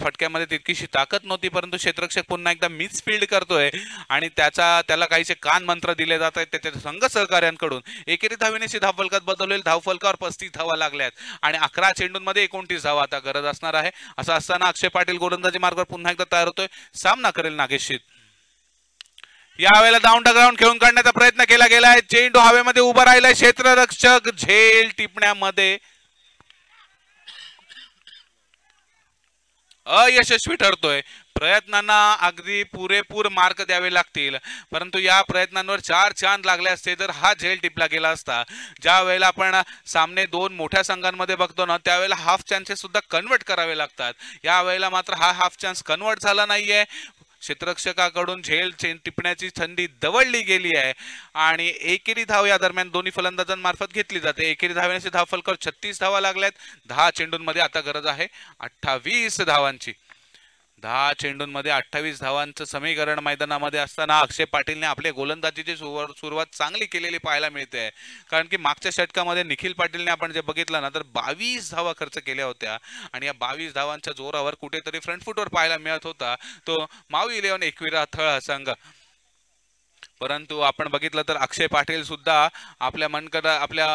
फटक्यामध्ये तितकीशी ताकद नव्हती, परंतु क्षेत्ररक्षक पुन्हा एकदा मिस फील्ड करतोय आणि त्याला काहीसे कान मंत्र दिले जात आहेत त्याच्या संघ सहकार्यांकडून. एकेरी धावेनेशी धावफलकात बदललेल्या धावफलकावर 35 धावा लागल्यात आणि 11 चेंडूंमध्ये 29 धावा आता गरज असणार आहे. असं असताना अक्षय पाटील गोलंदाजी मार्गावर पुन्हा एकदा तयार होतोय, सामना करेल नागेशशी. यावेळेला डाऊन द ग्राउंड खेळून काढण्याचा प्रयत्न केला गेलाय, चेंडू हवेमध्ये उभा राहिलाय, क्षेत्ररक्षक झेल टिपण्यामध्ये अयशस्वी ठरतोय. प्रयत्नांना अगदी पुरेपूर मार्क द्यावे लागतील, परंतु या प्रयत्नांवर 4 चांद लागले असते जर हा झेल टिपला गेला असता. ज्या वेळेला आपण सामने 2 मोठ्या संघांमध्ये बघतो ना, त्यावेळेला हाफ चान्सेस सुद्धा कन्वर्ट करावे लागतात. या वेळेला मात्र हा हाफ चान्स कन्वर्ट झाला नाहीये. क्षेत्ररक्षकाकडून झेल टिपण्याची संधी दवडली गेली आहे आणि एकेरी धाव या दरम्यान दोन्ही फलंदाजांमार्फत घेतली जाते. एकेरी धावेने धावफलकावर 36 धावा लागल्यात. 10 चेंडूंमध्ये आता गरज आहे 28 धावांची. 10 चेंडूंमध्ये 28 धावांचं समीकरण मैदानामध्ये असताना अक्षय पाटीलने आपले गोलंदाजीची सुरुवात चांगली केलेली पाहायला मिळते. कारण की मागच्या षटकामध्ये निखिल पाटीलने आपण जे बघितलं ना, तर 22 धावा खर्च केल्या होत्या आणि या 22 धावांच्या जोरावर कुठेतरी फ्रंट फुटवर पाहायला मिळत होता तो मावी 11 एकविरा थळ संघ. परंतु आपण बघितलं तर अक्षय पाटील सुद्धा आपल्या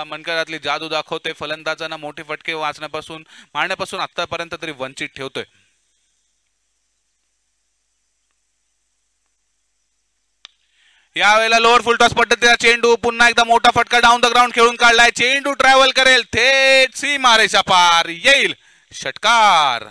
मनकरातली जादू दाखवते. फलंदाजांना मोठे फटके मारण्यापासून आतापर्यंत तरी वंचित ठेवतोय. यावेळेला लोअर फुल टॉस पद्धतीचा चेंडू, पुन्हा एकदा मोठा फटका डाऊन द ग्राउंड खेळून काढलाय. चेंडू ट्रॅव्हल करेल, थेट सीमारेषा पार येईल, षटकार.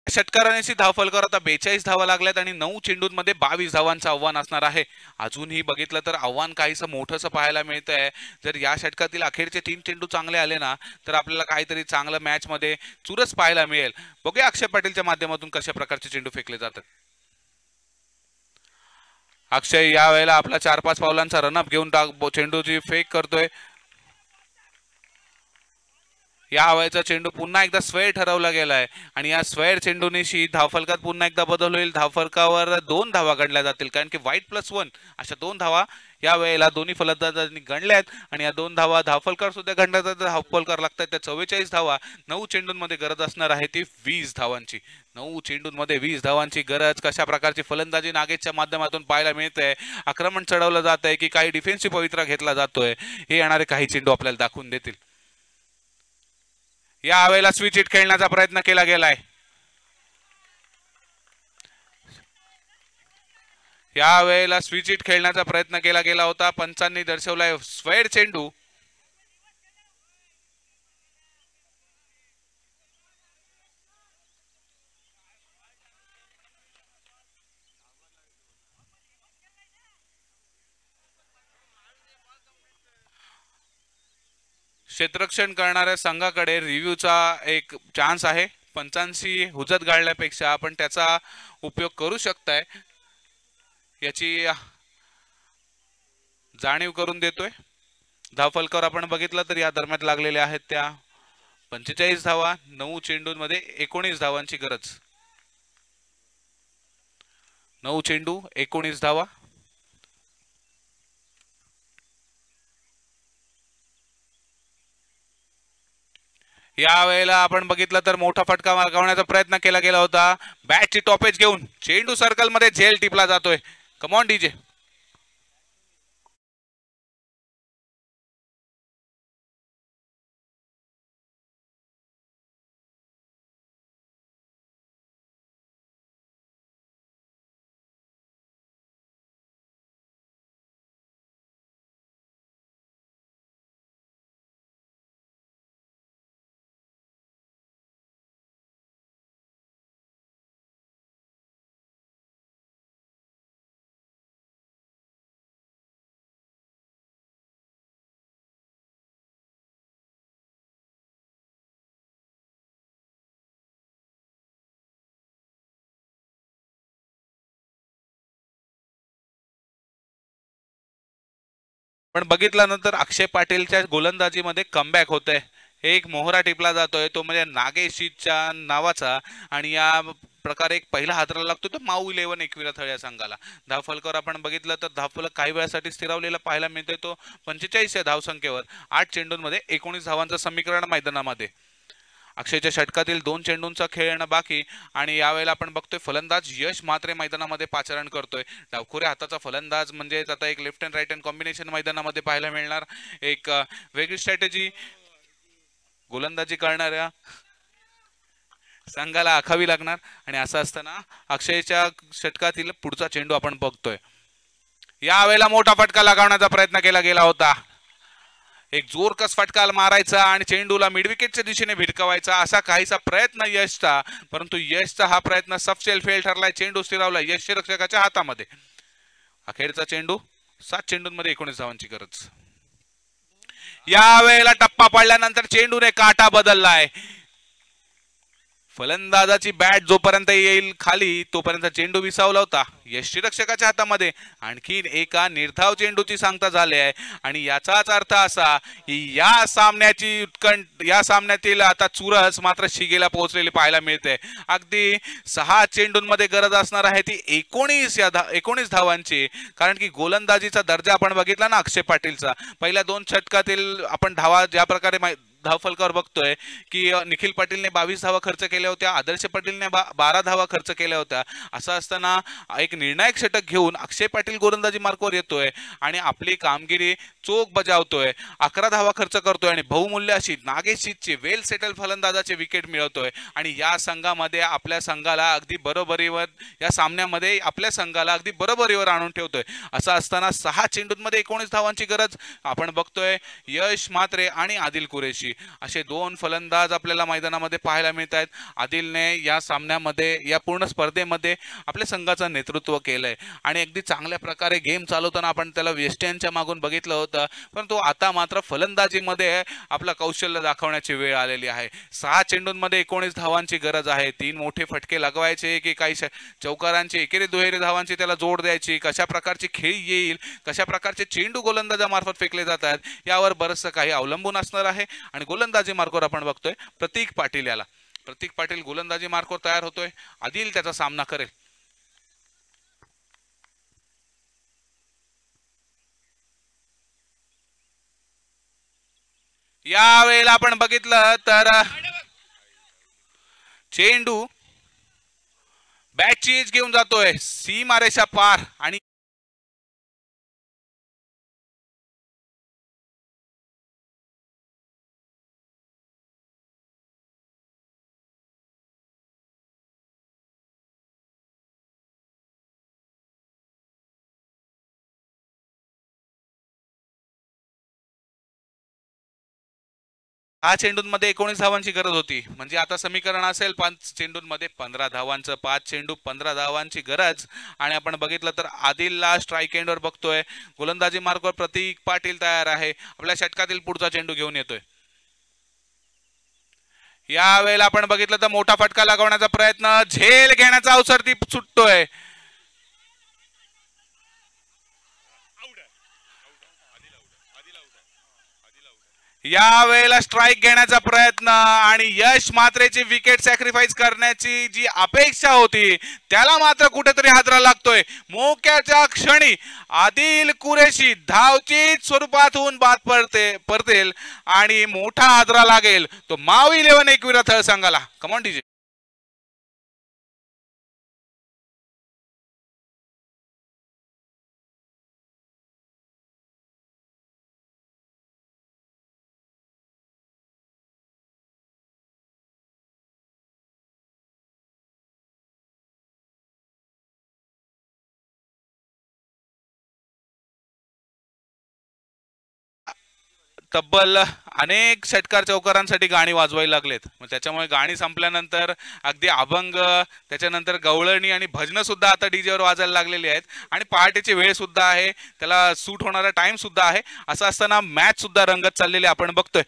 षटकाराने धावफलकावर आता 42 धावा लागल्यात आणि 9 चेंडूंमध्ये 22 धावांचं आव्हान असणार आहे. अजूनही बघितलं तर आव्हान काहीसं मोठंसं पाहायला मिळतंय. जर या षटकातील अखेरचे 3 चेंडू चांगले आले ना, तर आपल्याला काहीतरी चांगलं मॅच मध्ये चुरस पाहायला मिळेल. बघूया अक्षय पाटीलच्या माध्यमातून कशा प्रकारचे चेंडू फेकले जातात. अक्षय या वेळेला आपला 4-5 पावलांचा रनअप घेऊन चेंडूची फेक करतोय. या वेळेचा चेंडू पुन्हा एकदा स्क्वेअर ठरवला गेलाय आणि या स्क्वेअर चेंडूनेशी धावफलकात पुन्हा एकदा बदल होईल. धावफलकावर 2 धावा गणल्या जातील, कारण की वाईट +1 अशा 2 धावा या वेळेला दोन्ही फलंदाजांनी गणल्यात आणि या 2 धावा धावफलकावर सुद्धा गणल्या जातात. धावफलकावर लागतात त्या 44 धावा. 9 चेंडूंमध्ये गरज असणार आहे ती 20 धावांची. 9 चेंडूंमध्ये 20 धावांची गरज. कशा प्रकारची फलंदाजी नागेशच्या माध्यमातून पाहायला मिळते. आक्रमण चढवलं जात आहे की काही डिफेन्सिव्ह पवित्रा घेतला जातोय, हे येणारे काही चेंडू आपल्याला दाखवून देतील. या वेळेला स्विच हिट खेळण्याचा प्रयत्न केला गेलाय. या वेळेला स्विच हिट खेळण्याचा प्रयत्न केला गेला होता. पंचांनी दर्शवलाय स्क्वेअर चेंडू. क्षेत्ररक्षण करणाऱ्या संघाकडे रिव्ह्यूचा एक चान्स आहे. पंचांशी हुजत गाळण्यापेक्षा आपण त्याचा उपयोग करू शकताय याची जाणीव करून देतोय. धावफलकावर आपण बघितलं तर या दरम्यान लागलेल्या आहेत त्या 45 धावा. 9 चेंडूंमध्ये 19 धावांची गरज. 9 चेंडू 19 धावा. या वेळेला आपण बघितलं तर मोठा फटका मारण्याचा प्रयत्न केला गेला होता. बॅटची टॉपेज घेऊन चेंडू सर्कल मध्ये झेल टिपला जातोय. Come on DJ. पण बघितल्यानंतर अक्षय पाटीलच्या गोलंदाजीमध्ये कमबॅक होतंय. एक मोहरा टिपला जातोय तो म्हणजे नागेशच्या नावाचा आणि या प्रकारे एक पहिला हादरा लागतो तो माऊ 11 एकविरा थळ या संघाला. धावफलकावर आपण बघितलं तर धावफलक काही वेळासाठी स्थिरावलेला पाहायला मिळतोय तो 45 या धावसंख्येवर 8 चेंडूंमध्ये 19 धावांचं समीकरण मैदानामध्ये. अक्षयच्या षटकातील 2 चेंडूंचा खेळणं बाकी आणि यावेळेला आपण बघतोय फलंदाज यश मात्रे मैदानामध्ये पाचारण करतोय. डावखुऱ्या हाताचा फलंदाज म्हणजे आता एक left hand right hand combination मैदानामध्ये पाहायला मिळणार. एक वेगळी स्ट्रॅटेजी गोलंदाजी करणाऱ्या संघाला आखावी लागणार आणि असं असताना अक्षयच्या षटकातील पुढचा चेंडू आपण बघतोय. यावेळेला मोठा फटका लगावण्याचा प्रयत्न केला गेला होता. एक जोरकस फटका मारायचा आणि चेंडूला मिड विकेटच्या दिशेने भिडकवायचा असा काहीसा प्रयत्न यशचा, परंतु यशचा हा प्रयत्न सपशेल फेल ठरलाय. चेंडू स्थिरावला यश रक्षकाच्या हातामध्ये. अखेरचा चेंडू 7 चेंडूंमध्ये 19 धावांची गरज. यावेळेला टप्पा पडल्यानंतर चेंडूने काटा बदललाय. फलंदाजाची बॅट जोपर्यंत येईल खाली तोपर्यंत चेंडू विसावला होता यष्टीरक्षकाच्या हातामध्ये. आणखीन एका निर्धाव चेंडूची सांगता झाली आहे आणि याचाच अर्थ असा की या सामन्यातील आता चुरस मात्र शिगेला पोहोचलेली पाहायला मिळते. अगदी 6 चेंडूंमध्ये गरज असणार आहे ती 19 धावांची. कारण की गोलंदाजीचा दर्जा आपण बघितला ना अक्षय पाटीलचा. पहिल्या 2 षटकातील आपण धावा ज्या प्रकारे धावफलकावर बघतोय की निखिल पाटीलने 22 धावा खर्च केल्या होत्या, आदर्श पाटीलने 12 धावा खर्च केल्या होत्या. असं असताना एक निर्णायक षटक घेऊन अक्षय पाटील गोलंदाजी मार्कवर येतोय आणि आपली कामगिरी चोख बजावतोय. 11 धावा खर्च करतोय आणि बहुमूल्य अशी नागेशची वेल सेटल फलंदाजाचे विकेट मिळवतोय आणि या संघामध्ये आपल्या संघाला अगदी बरोबरीवर या सामन्यामध्ये आपल्या संघाला अगदी बरोबरीवर आणून ठेवतोय. असं असताना 6 चेंडूंमध्ये 19 धावांची गरज आपण बघतोय. यश मात्रे आणि आदिल कुरेशी असे 2 फलंदाज आपल्याला मैदानामध्ये पाहायला मिळत आहेत. आदिलने या सामन्यामध्ये या पूर्ण स्पर्धेमध्ये आपल्या संघाचं नेतृत्व केलंय आणि अगदी चांगल्या प्रकारे गेम चालवताना आपण त्याला वेस्ट इंडिजच्या मागून बघितलं होतं, परंतु आता मात्र फलंदाजीमध्ये आपलं कौशल्य दाखवण्याची वेळ आलेली आहे. 6 चेंडूंमध्ये 19 धावांची गरज आहे. 3 मोठे फटके लगवायचे की काही चौकारांची एकेरी दुहेरी धावांची त्याला जोड द्यायची, कशा प्रकारची खेळी येईल, कशा प्रकारचे चेंडू गोलंदाजामार्फत फेकले जातात यावर बरंचसं काही अवलंबून असणार आहे. आणि गोलंदाजी मार्कवर आपण बघतोय प्रतीक पाटील याला. प्रतीक पाटील गोलंदाजी मार्कवर तयार होतोय. आदिल त्याचा सामना करेल. यावेळेला आपण बघितलं तर चेंडू बॅटची एज घेऊन जातोय सीमारेषा पार आणि हा चेंडूंमध्ये 19 धावांची गरज होती. म्हणजे आता समीकरण असेल 5 चेंडूंमध्ये 15 धावांचं. 5 चेंडू 15 धावांची गरज. आणि आपण बघितलं तर आदिलला स्ट्राईक एंडवर बघतोय. गोलंदाजी मार्कवर प्रतीक पाटील तयार आहे. आपल्या षटकातील पुढचा चेंडू घेऊन येतोय. यावेळेला आपण बघितलं तर मोठा फटका लागवण्याचा प्रयत्न, झेल घेण्याचा अवसर ती सुटतोय. यावेळेला स्ट्राईक घेण्याचा प्रयत्न आणि यश मात्रेची विकेट सॅक्रिफाईस करण्याची जी अपेक्षा होती त्याला मात्र कुठेतरी हादरा लागतोय. मोक्याच्या क्षणी आदिल कुरेशी धावचीत स्वरूपातून बाद परतेल आणि मोठा हादरा लागेल तो माऊ 11 एकविरा थळ संघाला. Come on DJ. तब्बल अनेक षटकार चौकारांसाठी गाणी वाजवायला लागलेत. मग त्याच्यामुळे गाणी संपल्यानंतर अगदी अभंग, त्याच्यानंतर गवळणी आणि भजनं सुद्धा आता डीजेवर वाजायला लागलेली आहेत आणि पहाटेची वेळ सुद्धा आहे, त्याला सूट होणारा टाइम सुद्धा आहे. असं असताना मॅच सुद्धा रंगत चाललेली आपण बघतोय.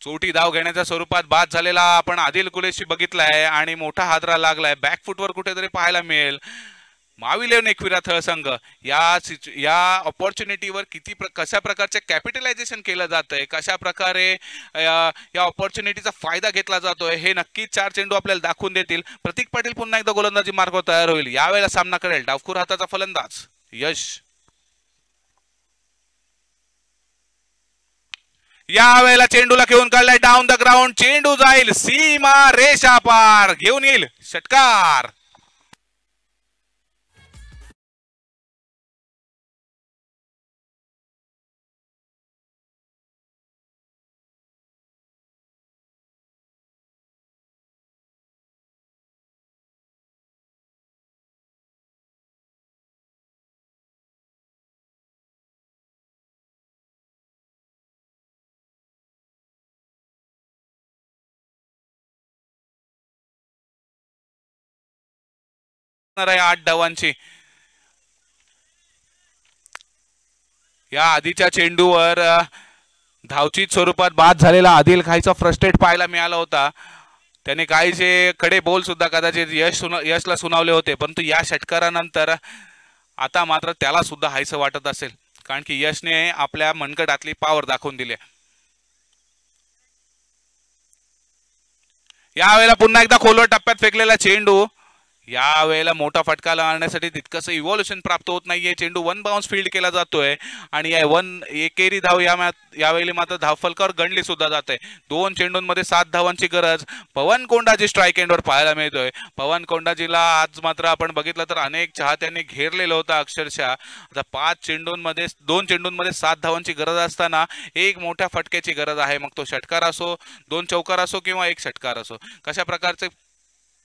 चोटी धाव घेण्याच्या स्वरूपात बाद झालेला आपण आदिल कुरेशी बघितलाय आणि मोठा हादरा लागलाय. बॅकफुटवर कुठेतरी पाहायला मिळेल. महाविलेन एकविरा थळ संघ या ऑपॉर्च्युनिटीवर कशा प्रकारचे कॅपिटलायझेशन केलं जातंय, कशा प्रकारे या ऑपॉर्च्युनिटीचा फायदा घेतला जातोय हे नक्कीच 4 चेंडू आपल्याला दाखवून देतील. प्रतीक पाटील पुन्हा एकदा गोलंदाजी मार्गावर तयार होईल. यावेळेला सामना करेल डावखुर हाताचा फलंदाज यश. यावेळेला चेंडूला घेऊन काढलाय डाऊन द ग्राउंड. चेंडू जाईल सीमा रेषा पार, घेऊन येईल षटकार. आहे 8 धावांची. या आधीच्या चेंडूवर धावचीत स्वरूपात बाद झालेला आदिल खाईचा फ्रस्ट्रेट पाहायला मिळाला होता. त्याने काहीसे कडे बोल सुद्धा कदाचित यशला सुनावले होते, परंतु या षटकारानंतर आता मात्र त्याला सुद्धा हायसं वाटत असेल, कारण की यशने आपल्या मनगटातली पावर दाखवून दिली. यावेळेला पुन्हा एकदा खोलवर टप्प्यात फेकलेला चेंडू. यावेळेला मोठा फटका लावण्यासाठी तितकंसं इव्हॉल्युशन प्राप्त होत नाहीये. चेंडू 1 बाउन्स फील्ड केला जातोय आणि या 1 एकेरी धाव यावेळी मात्र धावफलकावर गणली सुद्धा जाते. 2 चेंडूंमध्ये 7 धावांची गरज पवन कोंडाजी स्ट्राईक एंडवर पाहायला मिळतोय. पवन कोंडाजीला आज मात्र आपण बघितलं तर अनेक चाहत्यांनी घेरलेलं होतं अक्षरशः. आता 2 चेंडूंमध्ये 7 धावांची गरज असताना एक मोठ्या फटक्याची गरज आहे. मग तो षटकार असो, 2 चौकार असो किंवा 1 षटकार असो, कशा प्रकारचे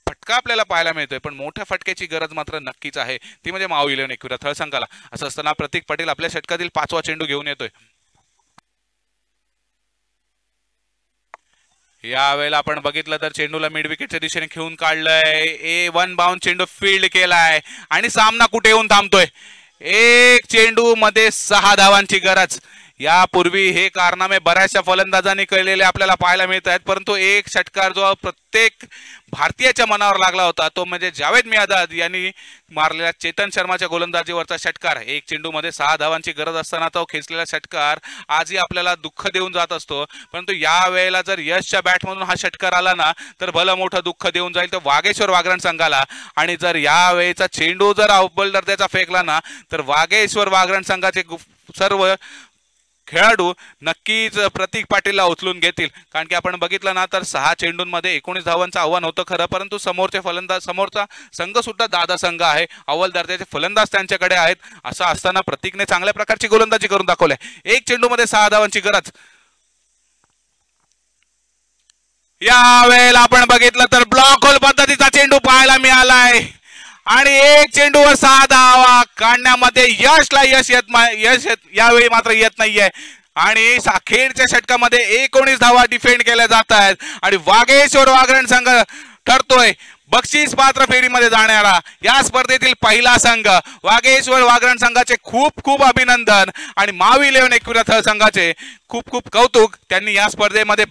फटका आपल्याला पाहायला मिळतोय, पण मोठ्या फटक्याची गरज मात्र नक्कीच आहे, ती म्हणजे महाविलेन एकविरा थळ संघाला. असं असताना प्रतीक पाटील आपल्या षटकातील 5वा चेंडू घेऊन येतोय. यावेळेला आपण बघितलं तर चेंडूला मिड विकेटच्या दिशेने घेऊन काढलंय. 1 बाउन्स चेंडू फील्ड केलाय आणि सामना कुठे येऊन थांबतोय. 1 चेंडू मध्ये 6 धावांची गरज. यापूर्वी हे कारनामे बऱ्याचशा फलंदाजांनी केलेले आपल्याला पाहायला मिळत आहेत, परंतु एक षटकार जो प्रत्येक भारतीयाच्या मनावर लागला होता तो म्हणजे जावेद मियादाद यांनी मारलेला चेतन शर्माच्या गोलंदाजीवरचा षटकार. 1 चेंडू मध्ये 6 धावांची गरज असताना तो खेचलेला षटकार आजही आपल्याला दुःख देऊन जात असतो, परंतु या वेळेला जर यशच्या बॅटमधून हा षटकार आला ना तर भलं मोठं दुःख देऊन जाईल तो वागेश्वर वागरण संघाला. आणि जर या वेळेचा चेंडू जर अव्वल दर्जाचा फेकला ना तर वागेश्वर वागरण संघाचे सर्व खेळाडू नक्कीच प्रतीक पाटीलला उचलून घेतील, कारण की आपण बघितलं ना तर 6 चेंडूंमध्ये 19 धावांचं आव्हान होतं खरं, परंतु समोरचा संघ सुद्धा दादा संघ आहे, अव्वल दर्जाचे फलंदाज त्यांच्याकडे आहेत. असं असताना प्रतीकने चांगल्या प्रकारची गोलंदाजी करून दाखवली. 1 चेंडूमध्ये 6 धावांची गरज. यावेळेला आपण बघितलं तर ब्लॉक होल पद्धतीचा चेंडू पाहायला मिळालाय आणि 1 चेंडूवर 6 धावा काढण्यामध्ये यश यावेळी मात्र येत नाहीये आणि अखेरच्या षटकामध्ये 19 धावा डिफेंड केल्या जात आहेत आणि वागेश्वर वागरण संघ ठरतोय बक्षीस पात्र फेरीमध्ये जाणारा या स्पर्धेतील पहिला संघ. वागेश्वर वागरण संघाचे खूप खूप अभिनंदन आणि महाविलेन एकविरा थळ संघाचे खूप खूप कौतुक. त्यांनी या स्पर्धेमध्ये